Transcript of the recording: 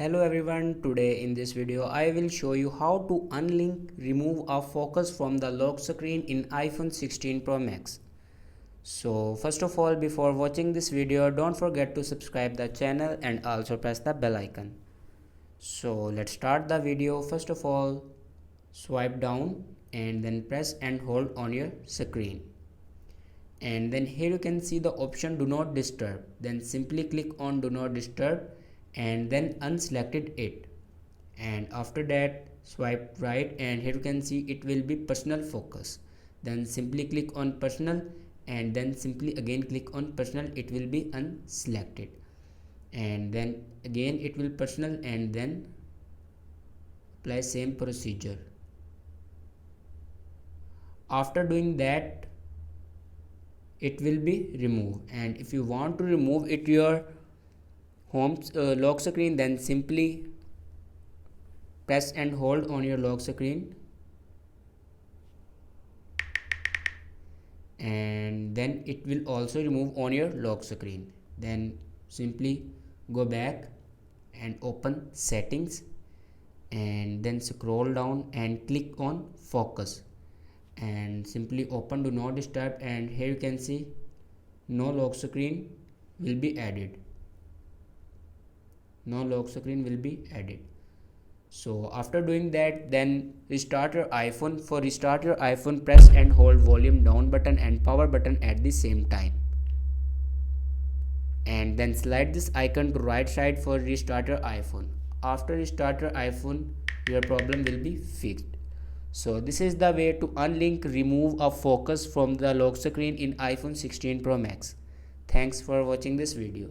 Hello everyone, today in this video I will show you how to unlink remove a focus from the lock screen in iPhone 16 Pro Max. So first of all, before watching this video, don't forget to subscribe the channel and also press the bell icon. So let's start the video. First of all, swipe down and then press and hold on your screen. And then here you can see the option do not disturb. Then simply click on do not disturb and then unselected it, and after that swipe right and here you can see it will be personal focus. Then simply click on personal and then simply again click on personal, it will be unselected, and then again it will personal and then apply same procedure. After doing that it will be removed, and if you want to remove it your home lock screen, then simply press and hold on your lock screen and then it will also remove on your lock screen. Then simply go back and open settings and then scroll down and click on focus and simply open do not disturb, and here you can see no lock screen will be added. No lock screen will be added. So after doing that, then restart your iPhone. For restart your iPhone, press and hold volume down button and power button at the same time, and then slide this icon to right side for restart your iPhone. After restart your iPhone, your problem will be fixed. So this is the way to unlink remove a focus from the lock screen in iPhone 16 Pro Max. Thanks for watching this video.